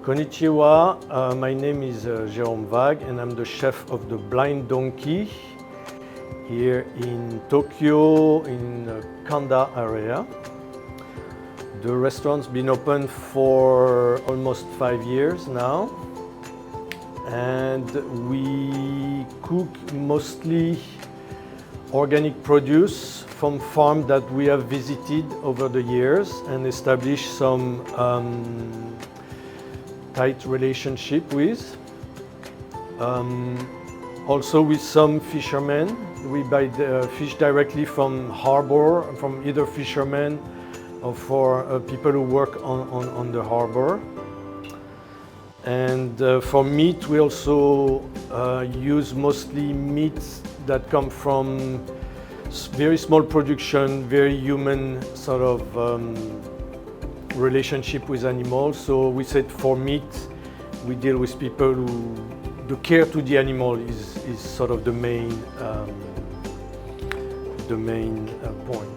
Konnichiwa, my name is Jérôme Vague and I'm the chef of the Blind Donkey here in Tokyo in the Kanda area. The restaurant's been open for almost 5 years now, and we cook mostly organic produce from farms that we have visited over the years and established some tight relationship with. Also with some fishermen, we buy the fish directly from harbor, from either fishermen or for people who work on the harbor. And for meat, we also use mostly meats that come from very small production, very human sort of relationship with animals. So we said for meat, we deal with people who, the care to the animal is sort of the main point.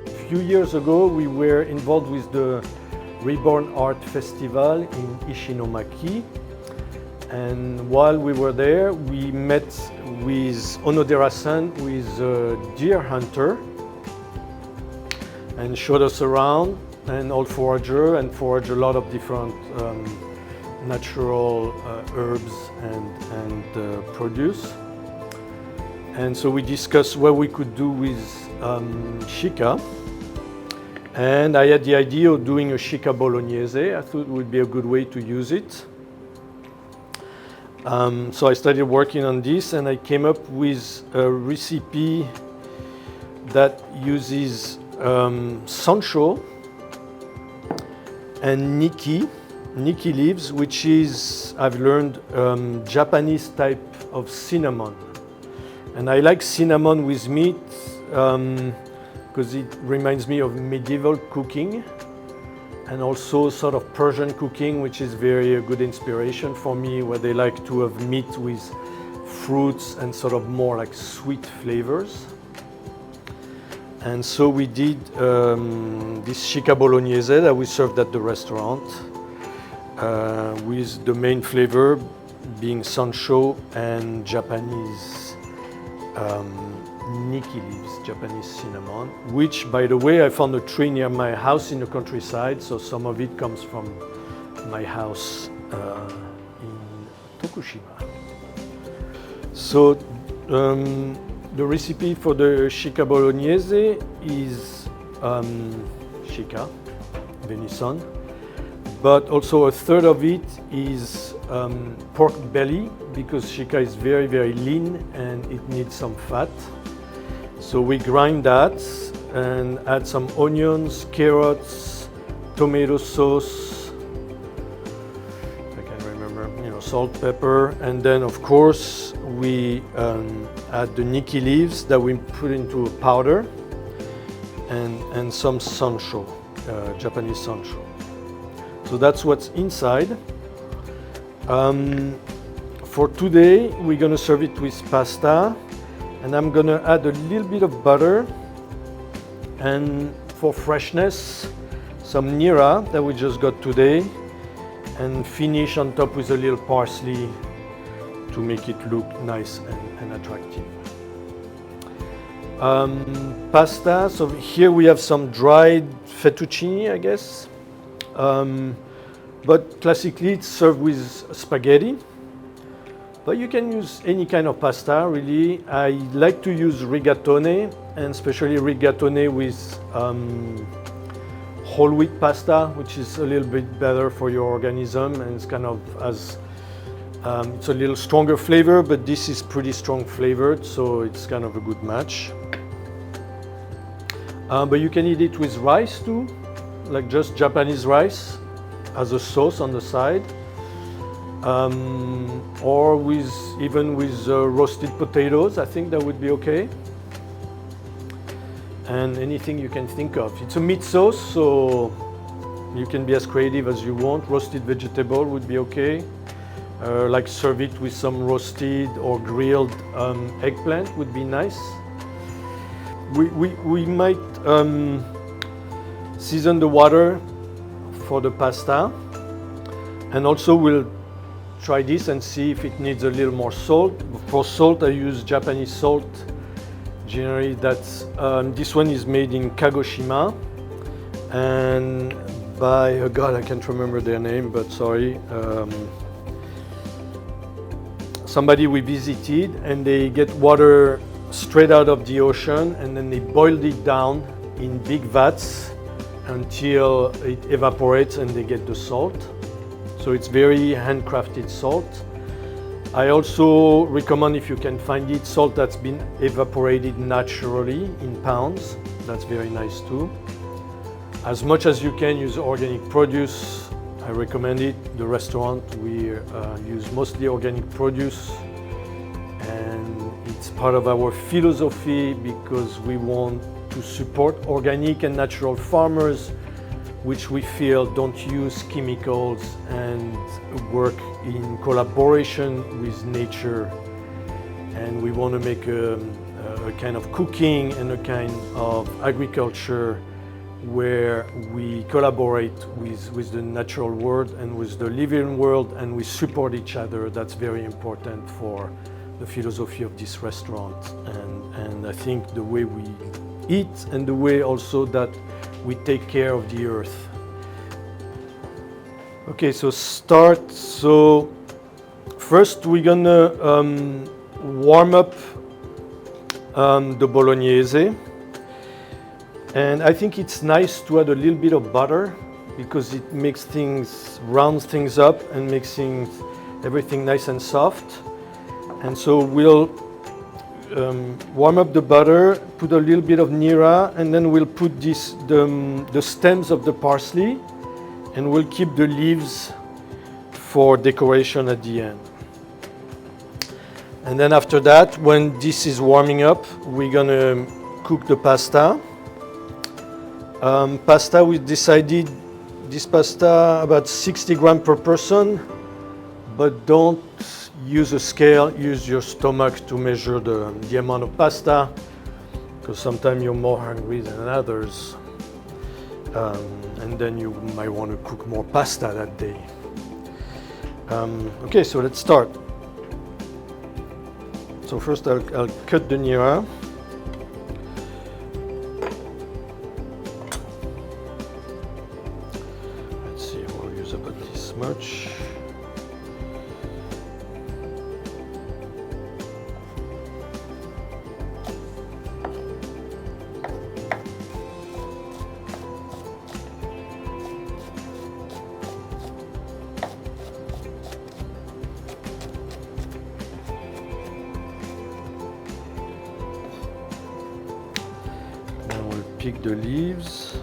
A few years ago, we were involved with the Reborn Art Festival in Ishinomaki. And while we were there, we met with Onodera-san, who is a deer hunter, and showed us around, and all forager, and forage a lot of different natural herbs and produce. And so we discussed what we could do with shika. And I had the idea of doing a shika bolognese. I thought it would be a good way to use it. So I started working on this and I came up with a recipe that uses sansho and niki leaves, which is, I've learned, Japanese type of cinnamon. And I like cinnamon with meat because it reminds me of medieval cooking and also sort of Persian cooking, which is very a good inspiration for me, where they like to have meat with fruits and sort of more like sweet flavors. And so we did this shika bolognese that we served at the restaurant with the main flavor being sansho and Japanese niki leaves, Japanese cinnamon, which, by the way, I found a tree near my house in the countryside, so some of it comes from my house in Tokushima. So the recipe for the shika bolognese is shika, venison, but also a third of it is pork belly, because shika is very, very lean and it needs some fat. So we grind that and add some onions, carrots, tomato sauce, I can't remember, salt, pepper, and then of course we add the niki leaves that we put into a powder and some sansho, Japanese sansho. So that's what's inside. For today, we're gonna serve it with pasta, and I'm gonna add a little bit of butter, and for freshness, some nira that we just got today, and finish on top with a little parsley to make it look nice and attractive. Pasta, so here we have some dried fettuccine, I guess. But classically it's served with spaghetti. But you can use any kind of pasta, really. I like to use rigatone, and especially rigatone with whole wheat pasta, which is a little bit better for your organism, and it's kind of it's a little stronger flavor, but this is pretty strong flavored, so it's kind of a good match. But you can eat it with rice too, like just Japanese rice as a sauce on the side. Or even with roasted potatoes, I think that would be okay. And anything you can think of. It's a meat sauce, so you can be as creative as you want. Roasted vegetable would be okay. like serve it with some roasted or grilled eggplant would be nice. We might season the water for the pasta, and also we'll try this and see if it needs a little more salt. For salt I use Japanese salt. Generally that's this one is made in Kagoshima and by God, I can't remember their name, but sorry, somebody we visited, and they get water straight out of the ocean and then they boiled it down in big vats until it evaporates and they get the salt. So it's very handcrafted salt. I also recommend, if you can find it, salt that's been evaporated naturally in pounds. That's very nice too. As much as you can use organic produce, I recommend it. The restaurant, we use mostly organic produce, and it's part of our philosophy because we want to support organic and natural farmers, which we feel don't use chemicals and work in collaboration with nature. And we want to make a kind of cooking and a kind of agriculture where we collaborate with the natural world and with the living world, and we support each other. That's very important for the philosophy of this restaurant. And I think the way we eat and the way also that we take care of the earth. Okay, so start. So first we're gonna warm up the bolognese. And I think it's nice to add a little bit of butter because it makes things, rounds things up and makes everything nice and soft. And so we'll warm up the butter, put a little bit of nira, and then we'll put the stems of the parsley, and we'll keep the leaves for decoration at the end. And then after that, when this is warming up, we're gonna cook the pasta. Pasta, we decided this pasta about 60 grams per person, but don't use a scale, use your stomach to measure the amount of pasta, because sometimes you're more hungry than others, and then you might want to cook more pasta that day. Okay, so let's start. So first I'll cut the nira. Much. Now we'll pick the leaves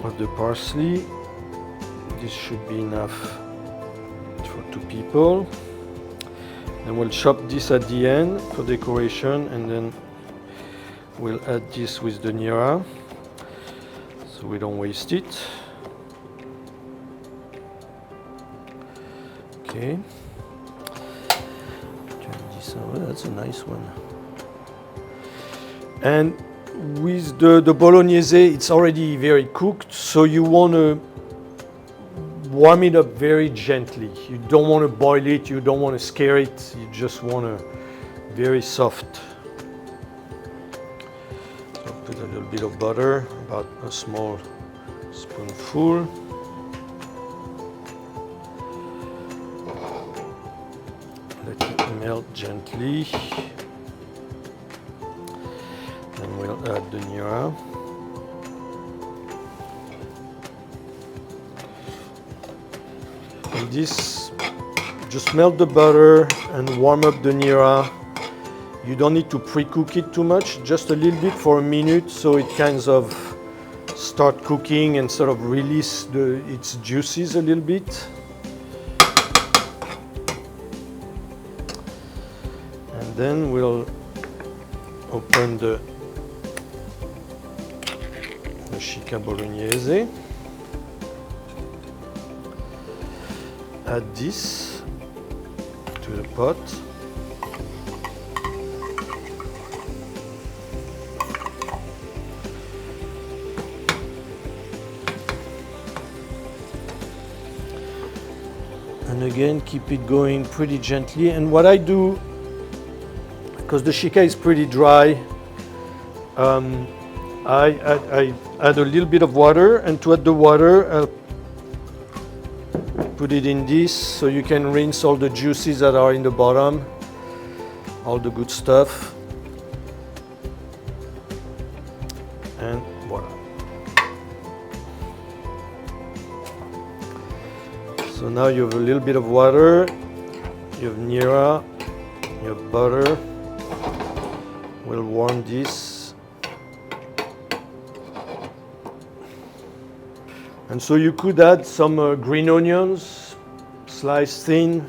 of the parsley. This should be enough for 2 people. Then we'll chop this at the end for decoration, and then we'll add this with the nira so we don't waste it. Okay. Turn this over. That's a nice one. And with the bolognese, it's already very cooked, so you want to warm it up very gently. You don't want to boil it, you don't want to scare it, you just want to very soft. So put a little bit of butter, about a small spoonful. Let it melt gently. Then we'll add the nira. And this, just melt the butter and warm up the nira. You don't need to pre-cook it too much, just a little bit for a minute so it kind of start cooking and sort of release its juices a little bit. And then we'll open the Chica bolognese. add this to the pot. And again, keep it going pretty gently. And what I do, because the shika is pretty dry, I add a little bit of water, and to add the water, I'll put it in this so you can rinse all the juices that are in the bottom, all the good stuff. And voila. So now you have a little bit of water, you have nira, you have butter. We'll warm this. And so you could add some green onions, sliced thin.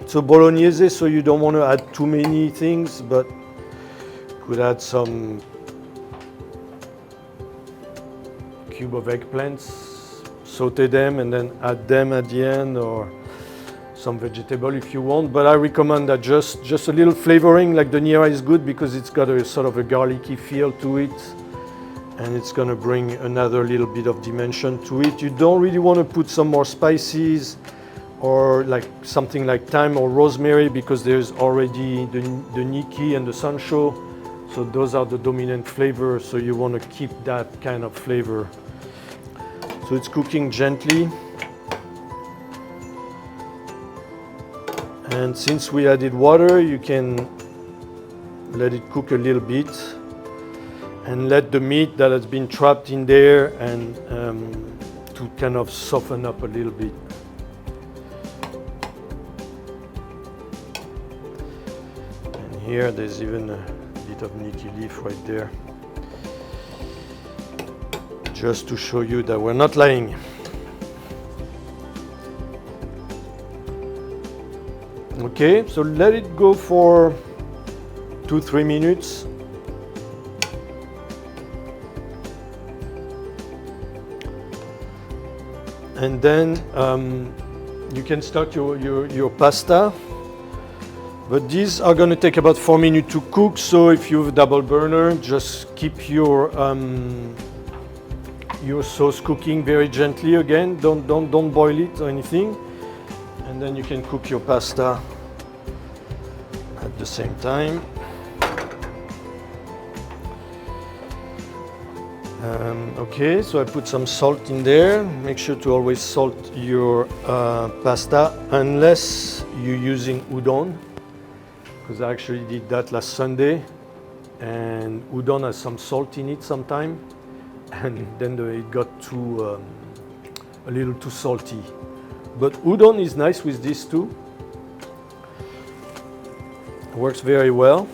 It's a bolognese, so you don't want to add too many things, but could add some cube of eggplants, saute them and then add them at the end, or some vegetable if you want. But I recommend that just a little flavoring, like the nira is good because it's got a sort of a garlicky feel to it, and it's going to bring another little bit of dimension to it. You don't really want to put some more spices or like something like thyme or rosemary because there's already the gnocchi and the sansho, so those are the dominant flavors, so you want to keep that kind of flavor. So it's cooking gently, and since we added water, you can let it cook a little bit and let the meat that has been trapped in there and to kind of soften up a little bit. And here there's even a bit of gnocchi leaf right there, just to show you that we're not lying. Okay, so let it go for 2-3 minutes. And then you can start your pasta. But these are going to take about 4 minutes to cook. So if you have a double burner, just keep your sauce cooking very gently again. Don't boil it or anything. And then you can cook your pasta at the same time. Okay, so I put some salt in there. Make sure to always salt your pasta unless you're using udon, because I actually did that last Sunday, and udon has some salt in it sometimes, and then it got a little too salty. But udon is nice with this too. Works very well.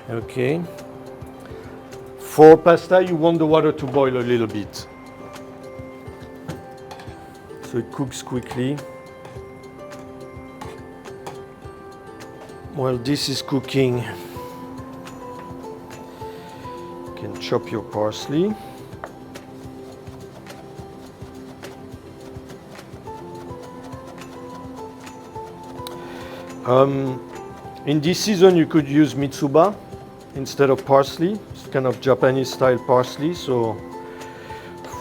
Okay. For pasta, you want the water to boil a little bit, so it cooks quickly. While this is cooking, you can chop your parsley. In this season, you could use mitsuba instead of parsley. It's kind of Japanese style parsley, so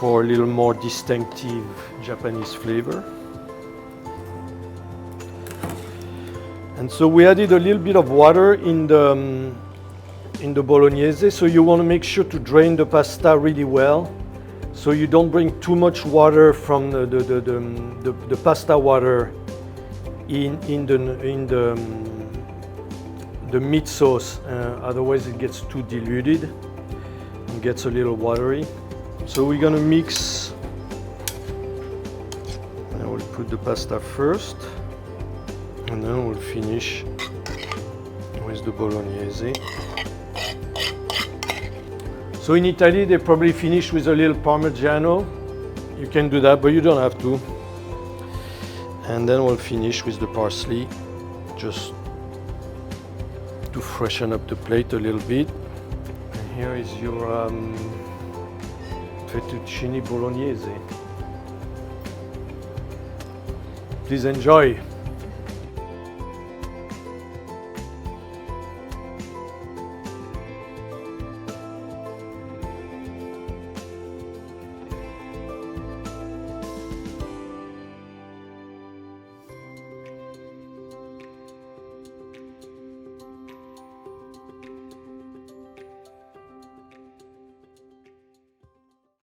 for a little more distinctive Japanese flavor. And so we added a little bit of water in the bolognese, so you want to make sure to drain the pasta really well, so you don't bring too much water from the pasta water in the meat sauce, otherwise it gets too diluted and gets a little watery. So we're gonna mix. I will put the pasta first, and then we'll finish with the bolognese. So in Italy, they probably finish with a little Parmigiano. You can do that, but you don't have to. And then we'll finish with the parsley, just to freshen up the plate a little bit. And here is your fettuccine bolognese. Please enjoy.